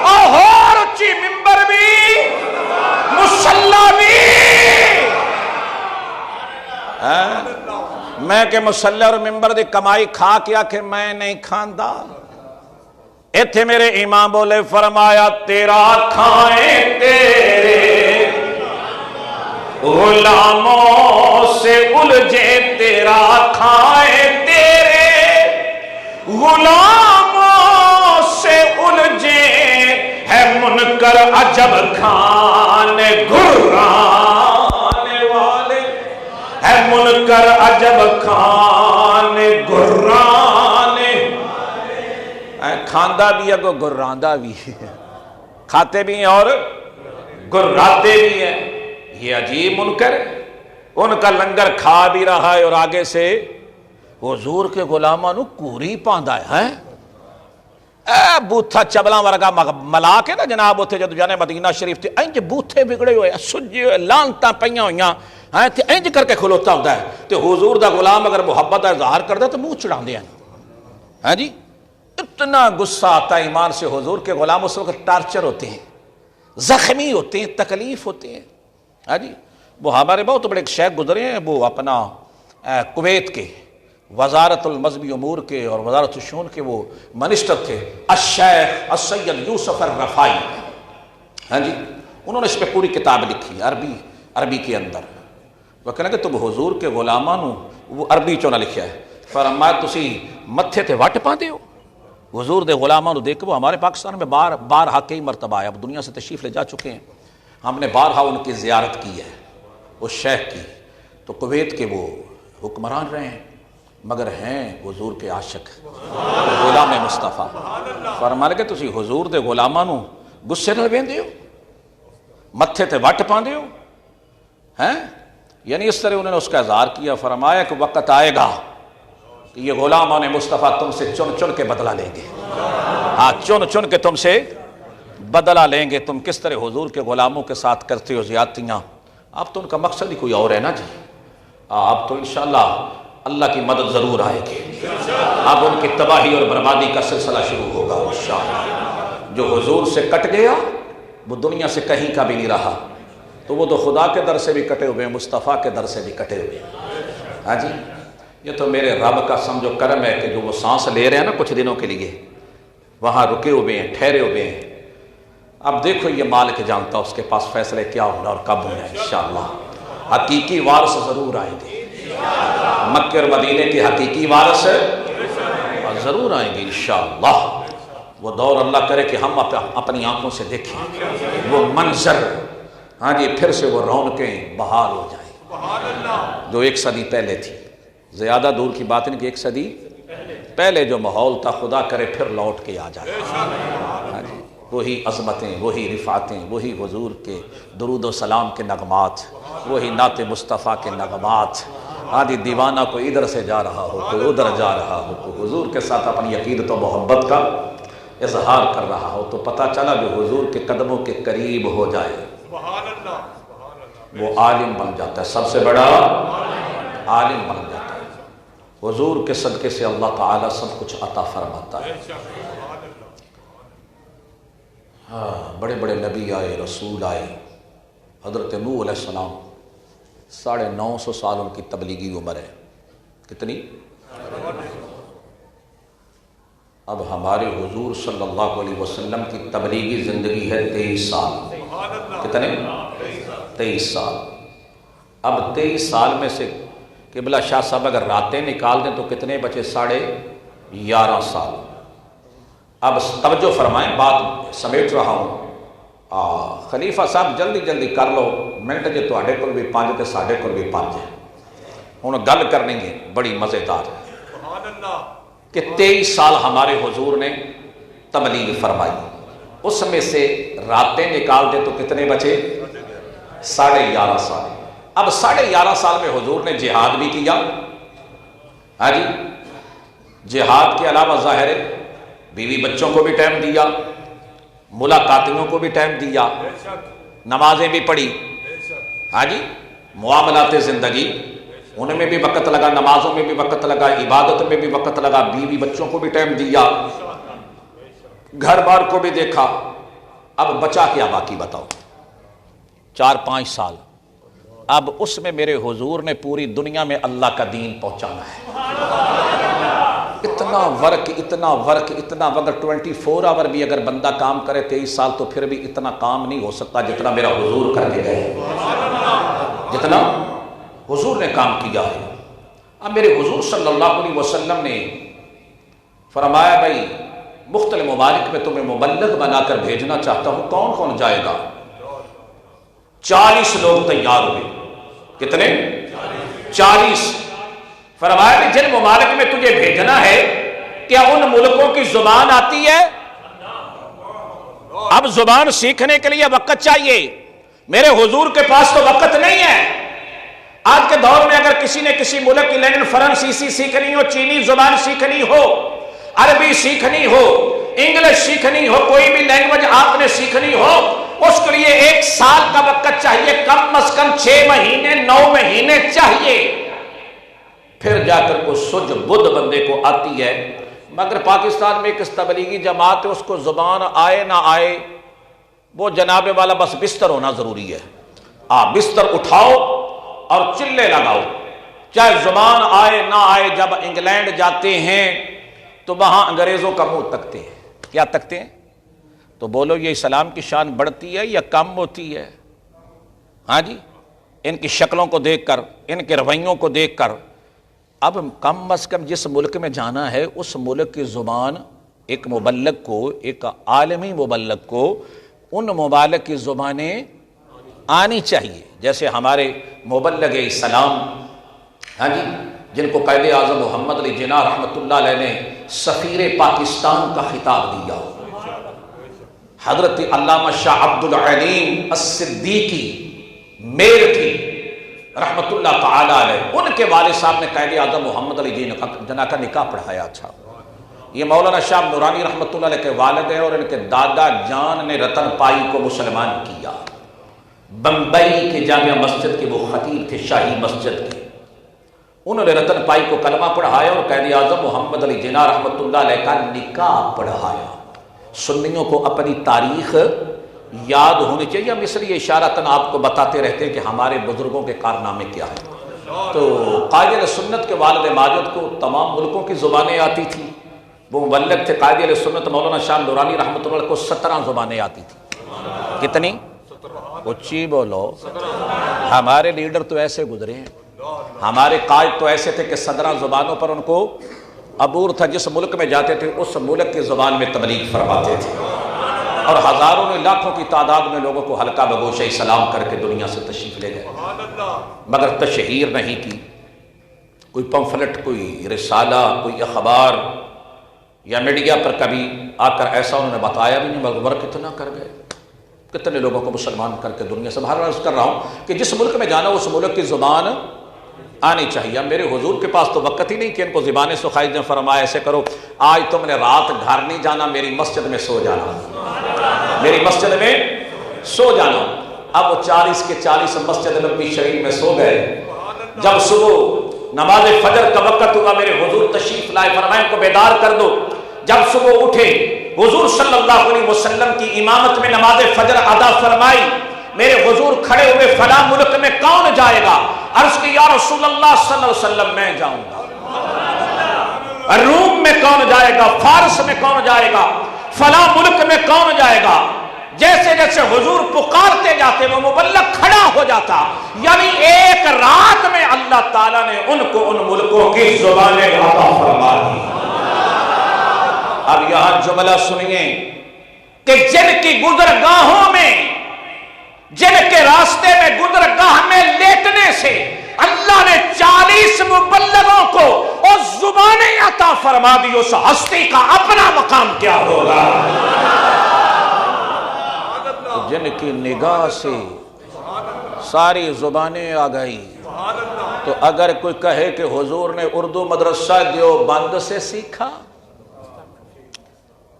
اور اچھی ممبر بھی مصلی بھی۔ میں کہ مصلی اور ممبر دی کمائی کھا کیا کہ میں نہیں کھاندا؟ ایتھے میرے امام بولے فرمایا تیرا کھائیں تیرے غلاموں سے الجھے، تیرا کھائیں تیرے غلاموں سے الجھے، ہے منکر عجب کھانے گھرانے والے، ہے منکر عجب کھانے گھرانے، کھاندہ بھی ہے کو گراندہ بھی ہے، کھاتے بھی ہیں اور گراتے بھی ہیں۔ یہ عجیب منکر ہے، ان کا لنگر کھا بھی رہا ہے اور آگے سے حضور کے غلاماں نو کوری پاندا ہے۔ بوتھا چبلاں ورگا ملا کے نا جناب اتھے جدو جانے مدینہ شریف تھے انج بوتھے بگڑے ہوئے سجے ہوئے لانتاں پئیاں ہوئیاں تے انج کر کے کھلوتا ہوتا ہے تے حضور دا غلام اگر محبت کا اظہار کردا تو منہ چڑھاندے ہیں۔ ہاں جی اتنا غصہ آتا ہے ایمان سے، حضور کے غلام اس وقت ٹارچر ہوتے ہیں، زخمی ہوتے ہیں، تکلیف ہوتے ہیں۔ ہاں جی وہ ہمارے بہت بڑے شیخ گزرے ہیں، وہ اپنا کویت کے وزارت المذہبی امور کے اور وزارت الشؤون کے وہ منسٹر تھے، الشیخ السید یوسف الرفائی۔ ہاں جی انہوں نے اس پہ پوری کتاب لکھی عربی کے اندر۔ وہ کہنا کہ تم حضور کے غلاماں نو، وہ عربی چوں نہ لکھیا ہے، فرمایا تسی متھے تے وٹ پاندے ہو حضور دے غلاماں نو دیکھ۔ وہ ہمارے پاکستان میں بارہا کئی مرتبہ آئے، اب دنیا سے تشریف لے جا چکے ہیں، ہم نے بارہا ان کی زیارت کی ہے اس شیخ کی۔ تو کویت کے وہ حکمران رہے ہیں مگر ہیں حضور کے عاشق، غلام مصطفیٰ۔ فرمایا کہ تسی حضور دے غلاماں نو غصے نال ویندے ہو، متھے تے وٹ پاندے ہو ہیں؟ یعنی اس طرح انہوں نے اس کا اظہار کیا۔ فرمایا کہ وقت آئے گا کہ یہ غلامان مصطفیٰ تم سے چن چن کے بدلہ لیں گے، ہاں چن چن کے تم سے بدلہ لیں گے۔ تم کس طرح حضور کے غلاموں کے ساتھ کرتے ہو زیادتیاں، اب تو ان کا مقصد ہی کوئی اور ہے نا جی۔ اب تو انشاءاللہ اللہ کی مدد ضرور آئے گی، اب ان کی تباہی اور بربادی کا سلسلہ شروع ہوگا انشاءاللہ۔ جو حضور سے کٹ گیا وہ دنیا سے کہیں کا بھی نہیں رہا، تو وہ تو خدا کے در سے بھی کٹے ہوئے ہیں، مصطفیٰ کے در سے بھی کٹے ہوئے ہیں۔ ہاں جی یہ تو میرے رب کا سمجھو کرم ہے کہ جو وہ سانس لے رہے ہیں نا کچھ دنوں کے لیے، وہاں رکے ہوئے ہیں، ٹھہرے ہوئے ہیں۔ اب دیکھو یہ مالک جانتا اس کے پاس فیصلے کیا ہونا اور کب ہونا ہے انشاءاللہ۔ حقیقی وارث ضرور آئیں گے، مکہ اور مدینے کے حقیقی وارث ضرور آئیں گے انشاءاللہ۔ وہ دور اللہ کرے کہ ہم اپنی آنکھوں سے دیکھیں وہ منظر، ہاں جی پھر سے وہ رونقیں بحال ہو جائیں جو ایک صدی پہلے تھی۔ زیادہ دور کی بات نہیں کہ ایک صدی پہلے جو ماحول تھا خدا کرے پھر لوٹ کے آ جائے۔ ہاں جی وہی عظمتیں، وہی رفعتیں، وہی حضور کے درود و سلام کے نغمات، وہی نعت مصطفیٰ کے نغمات. آدھی دیوانہ کوئی ادھر سے جا رہا ہو، کوئی ادھر جا رہا ہو، کوئی حضور کے ساتھ اپنی عقیدت و محبت کا اظہار کر رہا ہو، تو پتہ چلا جو حضور کے قدموں کے قریب ہو جائے وہ عالم بن جاتا ہے، سب سے بڑا عالم بن جاتا ہے. حضور کے صدقے سے اللہ تعالیٰ سب کچھ عطا فرماتا ہے. ہاں، بڑے بڑے نبی آئے، رسول آئے. حضرت نوح علیہ السلام 950 سال ان کی تبلیغی عمر ہے. کتنی؟ اب ہمارے حضور صلی اللہ علیہ وسلم کی تبلیغی زندگی ہے 23 سال. کتنے؟ 23 سال. اب 23 سال میں سے قبلہ شاہ صاحب اگر راتیں نکال دیں تو کتنے بچے؟ 11.5 سال. اب توجہ فرمائیں، بات سمیٹ رہا ہوں. خلیفہ صاحب جلدی جلدی کر لو، منٹ جے تواڈے کول بھی 5 تے ساڈے کول بھی 5 ہے. ہن گل کرنی ہے بڑی مزیدار کہ 23 سال ہمارے حضور نے تبلیغ فرمائی. اس میں سے راتیں نکال دیں تو کتنے بچے؟ 11.5 سال. اب 11.5 سال میں حضور نے جہاد بھی کیا. ہاں جی، جہاد کے علاوہ ظاہر ہے بیوی بچوں کو بھی ٹائم دیا، ملاقاتیوں کو بھی ٹائم دیا، نمازیں بھی پڑھی. ہاں جی، معاملات زندگی ان میں بھی وقت لگا، نمازوں میں بھی وقت لگا، عبادت میں بھی وقت لگا، بیوی بچوں کو بھی ٹائم دیا، گھر بار کو بھی دیکھا. اب بچا کیا باقی بتاؤ؟ 4-5 سال. اب اس میں میرے حضور نے پوری دنیا میں اللہ کا دین پہنچانا ہے. اتنا ورک، اتنا ورک، اتنا اگر 24 آور بھی اگر بندہ کام کرے 23 سال تو پھر بھی اتنا کام نہیں ہو سکتا جتنا میرا حضور کر کے گئے، جتنا حضور نے کام کیا ہے. اب میرے حضور صلی اللہ علیہ وسلم نے فرمایا بھائی مختلف ممالک میں تمہیں مبلغ بنا کر بھیجنا چاہتا ہوں، کون کون جائے گا؟ 40 لوگ تیار ہوئے. کتنے؟ 40. فرمایا کہ جن ممالک میں تجھے بھیجنا ہے کیا ان ملکوں کی زبان آتی ہے؟ اب زبان سیکھنے کے لیے وقت چاہیے. میرے حضور کے پاس تو وقت نہیں ہے. آج کے دور میں اگر کسی نے کسی ملک کی لینگویج فرانسیسی سیکھنی ہو، چینی زبان سیکھنی ہو، عربی سیکھنی ہو، انگلش سیکھنی ہو، کوئی بھی لینگویج آپ نے سیکھنی ہو، اس کے لیے 1 سال کا وقت چاہیے، کم از کم 6 مہینے 9 مہینے چاہیے، پھر جا کر کو سج بدھ بندے کو آتی ہے. مگر پاکستان میں ایک تبلیغی جماعت ہے، اس کو زبان آئے نہ آئے وہ جناب والا بس بستر ہونا ضروری ہے. بستر اٹھاؤ اور چلے لگاؤ، چاہے زبان آئے نہ آئے. جب انگلینڈ جاتے ہیں تو وہاں انگریزوں کا منہ تکتے ہیں. کیا تکتے ہیں؟ تو بولو یہ اسلام کی شان بڑھتی ہے یا کم ہوتی ہے؟ ہاں جی، ان کی شکلوں کو دیکھ کر، ان کے رویوں کو دیکھ کر. اب کم از کم جس ملک میں جانا ہے اس ملک کی زبان ایک مبلغ کو، ایک عالمی مبلغ کو ان ممالک کی زبانیں آنی چاہیے. جیسے ہمارے مبلغ اسلام، ہاں جی، جن کو قائد اعظم محمد علی جناح رحمۃ اللہ علیہ نے سفیر پاکستان کا خطاب دیا، حضرت علامہ شاہ عبد العلیم الصدیقی میرٹھی رحمۃ اللہ تعالی علیہ، ان کے والد صاحب نے قائد اعظم محمد علی جناح کا نکاح پڑھایا. اچھا، یہ مولانا شاہ نورانی رحمۃ اللہ علیہ کے والد ہیں اور ان کے دادا جان نے رتن پائی کو مسلمان کیا. بمبئی کے جامعہ مسجد کے وہ خطیب تھے، شاہی مسجد کے. انہوں نے رتن پائی کو کلمہ پڑھایا اور قائد اعظم محمد علی جناح رحمۃ اللہ علیہ کا نکاح پڑھایا. سنیوں کو اپنی تاریخ یاد ہونی چاہیے. ہم اس لیے اشارتاً آپ کو بتاتے رہتے ہیں کہ ہمارے بزرگوں کے کارنامے کیا ہیں. تو قائد سنت کے والد ماجد کو تمام ملکوں کی زبانیں آتی تھیں. وہ مبلغ تھے قائد سنت مولانا شاہ نورانی رحمۃ اللہ علیہ کو 17 زبانیں آتی تھیں. کتنی؟ اچھی بولو. ہمارے لیڈر تو ایسے گزرے ہیں، ہمارے قائد تو ایسے تھے کہ 17 زبانوں پر ان کو عبور تھا. جس ملک میں جاتے تھے اس ملک کی زبان میں تبلیغ فرماتے تھے اور ہزاروں میں لاکھوں کی تعداد میں لوگوں کو ہلکا بگوش سلام کر کے دنیا سے تشریف لے گئے. مگر تشہیر نہیں کی. کوئی پمفلٹ، کوئی رسالہ، کوئی اخبار یا میڈیا پر کبھی آ کر ایسا انہوں نے بتایا بھی نہیں، مگر ورک اتنا کر گئے. کتنے لوگوں کو مسلمان کر کے دنیا سے باہر عرض کر رہا ہوں کہ جس ملک میں جانا اس ملک کی زبان آنی چاہیے. میرے حضور کے پاس تو وقت ہی نہیں کہ ان کو زبانیں سکھائی دیں. فرمایا ایسے کرو، آج تم نے رات گھر نہیں جانا، میری مسجد میں سو جانا، میری مسجد میں سو جانا. اب وہ 40 کے 40 مسجد نبوی شریف میں سو گئے. جب صبح نماز فجر کا وقت ہوا میرے حضور تشریف لائے، فرمایا ان کو بیدار کر دو. جب صبح اٹھے حضور صلی اللہ علیہ وسلم کی امامت میں نماز فجر ادا فرمائی. میرے حضور کھڑے ہوئے، فلاں ملک میں کون جائے گا؟ عرض کی یا رسول اللہ صلی اللہ علیہ وسلم میں جاؤں گا. روم میں کون جائے گا؟ فارس میں کون جائے گا؟ فلاں ملک میں کون جائے گا؟ جیسے جیسے حضور پکارتے جاتے وہ مبلغ کھڑا ہو جاتا. یعنی ایک رات میں اللہ تعالیٰ نے ان کو ان ملکوں کی زبانیں عطا فرما دی. اب یہاں جملہ سنیے کہ جن کی گزرگاہوں میں، جن کے راستے میں گزرگاہ میں لیٹنے سے اللہ نے 40 مبلغوں کو اور زبانیں عطا فرما دی، اس ہستی کا اپنا مقام کیا ہوگا؟ جن کی نگاہ سے ساری زبانیں آ گئی. تو اگر کوئی کہے کہ حضور نے اردو مدرسہ دیوبند سے سیکھا،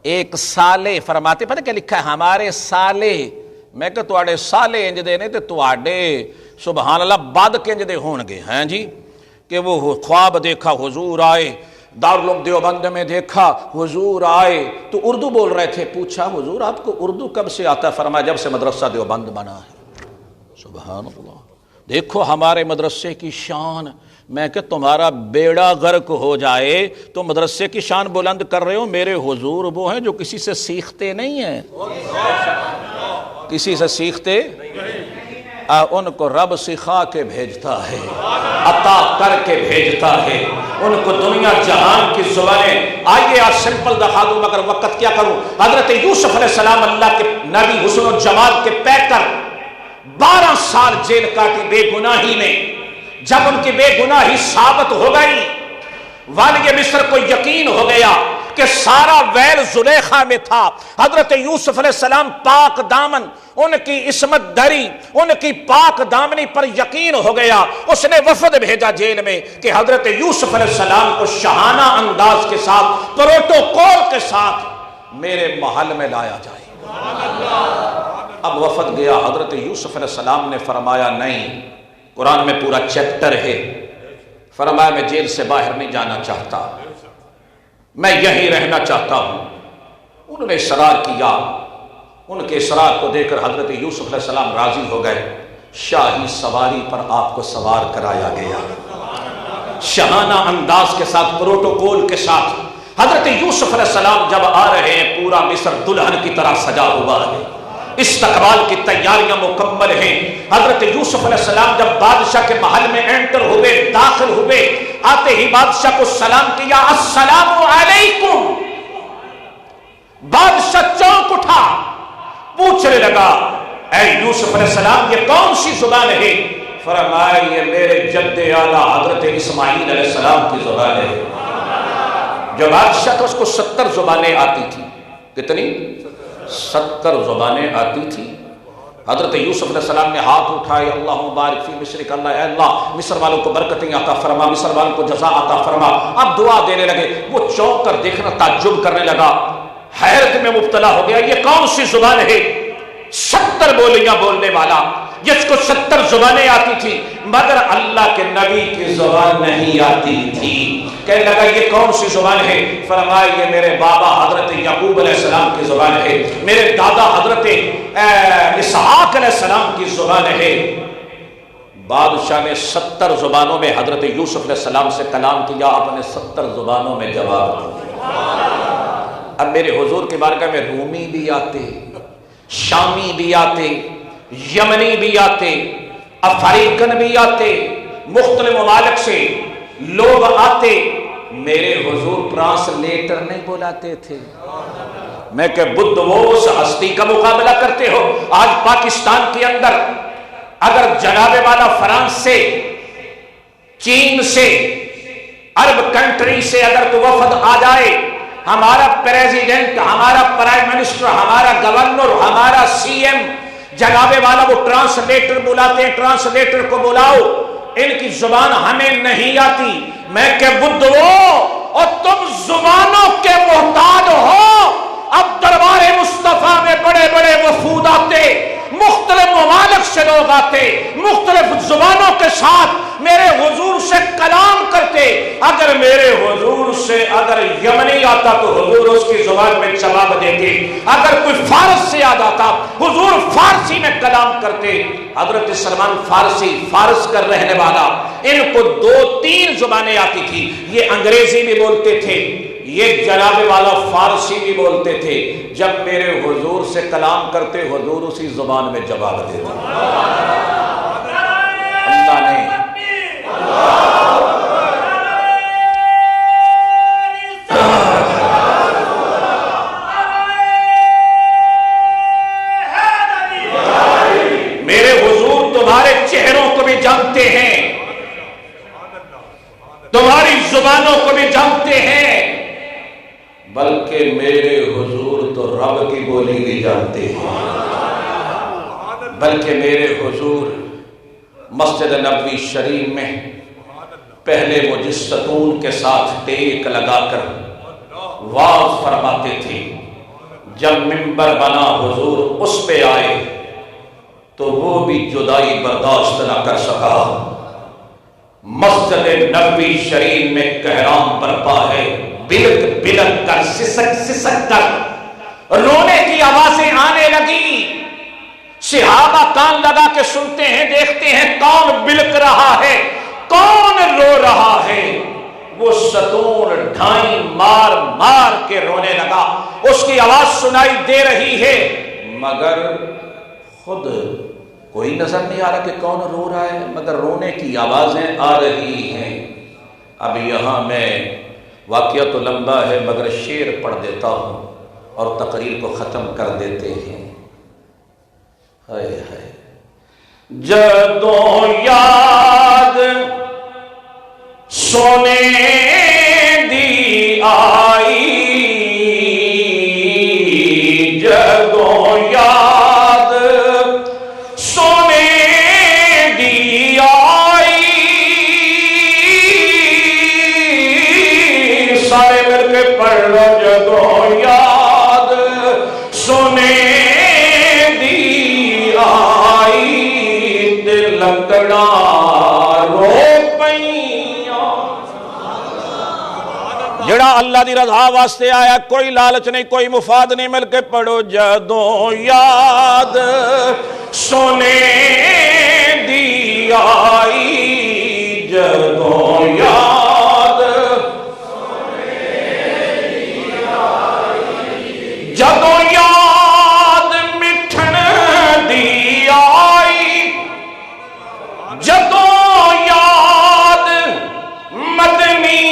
ایک سالے فرماتے، پتہ کیا لکھا ہے؟ ہمارے سالے، میں کہ تواڈے سالے انج دے نے تے تواڈے سبحان اللہ بد کنج دے ہون گے. ہیں جی کہ وہ خواب دیکھا حضور آئے، دارالعلوم دیوبند میں دیکھا حضور آئے تو اردو بول رہے تھے. پوچھا حضور آپ کو اردو کب سے آتا ہے؟ فرمایا جب سے مدرسہ دیوبند بنا ہے. سبحان اللہ. دیکھو ہمارے مدرسے کی شان. میں کہ تمہارا بیڑا غرق ہو جائے تو مدرسے کی شان بلند کر رہے ہو. میرے حضور وہ ہیں جو کسی سے سیکھتے نہیں ہیں، کسی سے سیکھتے، ان کو رب سکھا کے بھیجتا ہے، عطا کر کے بھیجتا ہے ان کو دنیا جہان کی زبانیں. آئیے آج سمپل دکھا دوں مگر وقت کیا کروں. حضرت یوسف علیہ السلام اللہ کے نبی حسن و جمال کے پیکر 12 سال جیل کاٹی بے گناہی میں. جب ان کی بے گناہی ثابت ہو گئی، والی مصر کو یقین ہو گیا کہ سارا ویل زلیخا میں تھا. حضرت یوسف علیہ السلام پاک دامن، ان کی عصمت دری، ان کی پاک دامنی پر یقین ہو گیا. اس نے وفد بھیجا جیل میں کہ حضرت یوسف علیہ السلام کو شاہانہ انداز کے ساتھ، پروٹوکول کے ساتھ میرے محل میں لایا جائے. اب وفد گیا. حضرت یوسف علیہ السلام نے فرمایا نہیں، قرآن میں پورا چیپٹر ہے. فرمایا میں جیل سے باہر نہیں جانا چاہتا، میں یہیں رہنا چاہتا ہوں. انہوں نے اصرار کیا. ان کے اصرار کو دیکھ کر حضرت یوسف علیہ السلام راضی ہو گئے. شاہی سواری پر آپ کو سوار کرایا گیا، شاہانہ انداز کے ساتھ، پروٹوکول کے ساتھ. حضرت یوسف علیہ السلام جب آ رہے ہیں پورا مصر دلہن کی طرح سجا ہوا ہے، استقبال کی تیاریاں مکمل ہیں. حضرت یوسف علیہ السلام جب بادشاہ کے محل میں انٹر ہوئے، داخل ہوئے، آتے ہی بادشاہ کو سلام کیا، السلام علیکم. بادشاہ چونک اٹھا، پوچھنے لگا اے یوسف علیہ السلام یہ کون سی زبان ہے؟ فرمایا یہ میرے جد اعلیٰ حضرت اسماعیل علیہ السلام کی زبان ہے. جو بادشاہ تھا اس کو 70 زبانیں آتی تھی. کتنی؟ 70 زبانیں آتی تھی. حضرت یوسف علیہ السلام نے ہاتھ اٹھائے، اللہم بارک فی مصر، کہ اللہ اے اللہ مصر والوں کو برکتیں عطا فرما، مصر والوں کو جزا عطا فرما. اب دعا دینے لگے. وہ چونک کر دیکھنا، تعجب کرنے لگا، حیرت میں مبتلا ہو گیا. یہ کون سی زبان ہے؟ 70 بولیاں بولنے والا، جس کو 70 زبانیں آتی تھی مگر اللہ کے نبی کی زبان نہیں آتی تھی. کہنے لگا یہ کون سی زبان ہے؟ فرمایا یہ میرے بابا حضرت یعقوب علیہ السلام کی زبان ہے، میرے دادا حضرت اسحاق علیہ السلام کی زبان ہے. بادشاہ نے 70 زبانوں میں حضرت یوسف علیہ السلام سے کلام کیا. آپ نے 70 زبانوں میں جواب دیا. اب میرے حضور کے بارگاہ میں رومی بھی آتے، شامی بھی آتے، یمنی بھی آتے، افریقن بھی آتے، مختلف ممالک سے لوگ آتے. میرے حضور ٹرانسلیٹر نہیں بلاتے تھے. میں کہ بدھ وہ اس ہستی کا مقابلہ کرتے ہو. آج پاکستان کے اندر اگر جناب والا فرانس سے، چین سے، عرب کنٹری سے اگر تو وفد آ جائے ہمارا پریزیڈنٹ، ہمارا پرائم منسٹر، ہمارا گورنر، ہمارا سی ایم جناب والا وہ ٹرانسلیٹر بلاتے ہیں، ٹرانسلیٹر کو بلاؤ، ان کی زبان ہمیں نہیں آتی۔ میں کہ بدھو اور تم زبانوں کے محتاج ہو۔ اب دربار مصطفیٰ میں بڑے بڑے وفود آتے، مختلف ممالک سے لوگ آتے، مختلف زبانوں کے ساتھ میرے حضور سے کلام کرتے۔ اگر میرے حضور سے اگر یمنی آتا تو حضور اس کی زبان میں جواب دیتے، اگر کوئی فارس سے آتا حضور فارسی میں کلام کرتے۔ حضرت سلمان فارس کا رہنے والا، ان کو 2-3 زبانیں آتی تھی، یہ انگریزی بھی بولتے تھے، یہ جناب والا فارسی بھی بولتے تھے۔ جب میرے حضور سے کلام کرتے حضور اسی زبان میں جواب دیتے۔ اللہ نے میرے حضور تمہارے چہروں کو بھی جانتے ہیں، تمہاری زبانوں کو بھی جانتے ہیں، بلکہ میرے حضور تو رب کی بولی بھی جانتے ہیں۔ بلکہ میرے حضور مسجد نبوی شریف میں پہلے وہ جس ستون کے ساتھ ٹیک لگا کر واعظ فرماتے تھے، جب منبر بنا حضور اس پہ آئے تو وہ بھی جدائی برداشت نہ کر سکا۔ مسجد نبوی شریف میں کہرام برپا ہے، بلک بلک کر سسک سسک کر رونے کی آوازیں آنے لگی۔ صحابہ کان لگا کے سنتے ہیں، دیکھتے ہیں کون بلک رہا ہے، کون رو رہا ہے۔ وہ ستون ڈھائی مار مار کے رونے لگا، اس کی آواز سنائی دے رہی ہے مگر خود کوئی نظر نہیں آ رہا کہ کون رو رہا ہے، مگر رونے کی آوازیں آ رہی ہیں۔ اب یہاں میں واقعہ تو لمبا ہے مگر شعر پڑھ دیتا ہوں اور تقریر کو ختم کر دیتے ہیں۔ ہائے ہائے جدوں یاد سونے دی آئی، جدوں یاد سونے دی آئی، سارے مل کے پڑھ لو، جدوں یاد سونے دی آئی، دل لکڑا رو پئیاں۔ جڑا اللہ دی رضا واسطے آیا، کوئی لالچ نہیں، کوئی مفاد نہیں، مل کے پڑھو، جدوں یاد سونے دی آئی، جدوں یاد جدوں یاد مٹھن دی آئی، جدوں یاد مدنی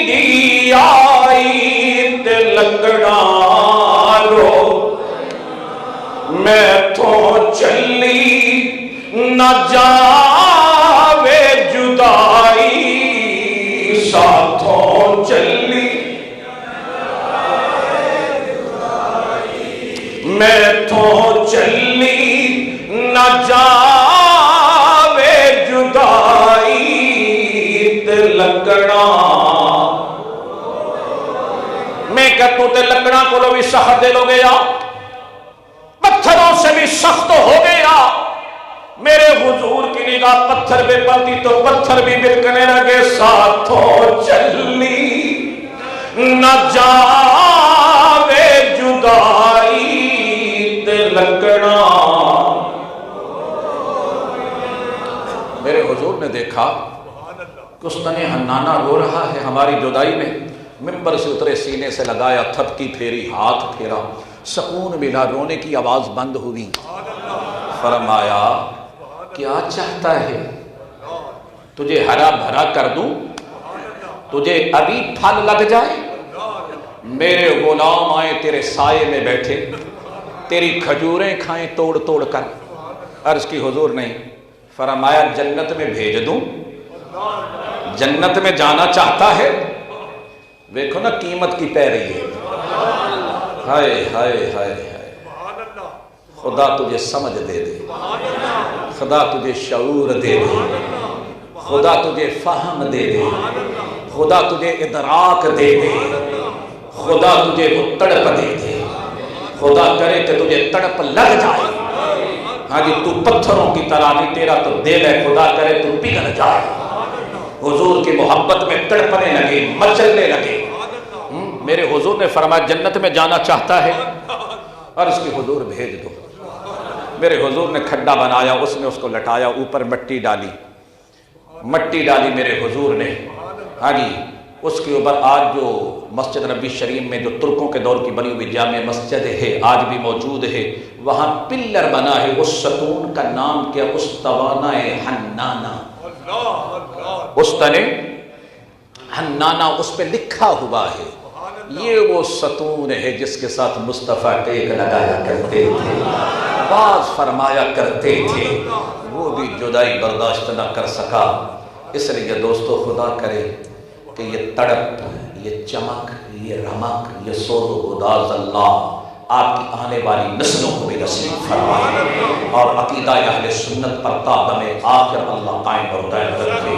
دی آئی، تے لنگڑا رو میں تو چلی نہ جاوے جدائی، ساتھوں چلی میں تو چلی نہ جاوے جدائی، تے لکڑا میں کہتوں تے لکڑا کو لو بھی سخت دے لو گیا، پتھروں سے بھی سخت ہو گیا۔ میرے حضور کی نگاہ پتھر پہ پڑتی تو پتھر بھی بلکنے لگے، ساتھوں چلی نہ جاوے جدائی، تے لکڑا۔ میرے حضور نے دیکھا کستن حنانہ رو رہا ہے ہماری جدائی میں، منبر سے اترے، سینے سے لگایا، تھپکی پھیری، ہاتھ پھیرا، سکون ملا، رونے کی آواز بند ہوئی۔ فرمایا کیا چاہتا ہے، تجھے ہرا بھرا کر دوں، تجھے ابھی پھل لگ جائے؟ میرے غلام آئے تیرے سائے میں بیٹھے، تیری کھجوریں کھائیں توڑ توڑ کر۔ عرض کی حضور نہیں، فرمایا جنت میں بھیج دوں، جنت میں جانا چاہتا ہے؟ دیکھو نا قیمت کی پہ رہی ہے. ہائے ہائے ہائے ہائے. خدا تجھے سمجھ دے دے, خدا تجھے شعور دے دے, خدا تجھے فہم دے دے, خدا تجھے ادراک دے دے, خدا تجھے وہ تڑپ دے دے. خدا کرے کہ تجھے تڑپ لگ جائے. ہاں جی, تو پتھروں کی طرح نہیں, تیرا تو دل ہے, خدا کرے تو پگھل جائے. حضور کی محبت میں تڑپنے لگے, مچلنے لگے. میرے حضور نے فرمایا جنت میں جانا چاہتا ہے اور اس کی حضور بھیج دو. میرے حضور نے کھڈا بنایا, اس میں اس کو لٹایا, اوپر مٹی ڈالی, مٹی ڈالی میرے حضور نے. ہاں جی, اس کے اوپر آج جو مسجد نبی شریف میں جو ترکوں کے دور کی بنی ہوئی جامع مسجد ہے, آج بھی موجود ہے, وہاں پلر بنا ہے. اس ستون کا نام کیا؟ استوانہ حنانہ. استنے حنانہ, اس پہ لکھا ہوا ہے. یہ وہ ستون ہے جس کے ساتھ مصطفیٰ ٹیک لگایا کرتے تھے, باز فرمایا کرتے تھے. وہ بھی جدائی برداشت نہ کر سکا. اس لیے دوستو, خدا کرے کہ یہ تڑپ, یہ چمک, یہ رمک, یہ سوز و گداز اللہ آپ کی آنے والی نسلوں کو بھی نصیب فرمائے, اور عقیدہ اہل سنت پر تا دم آخر اللہ قائم اور دائم رکھے.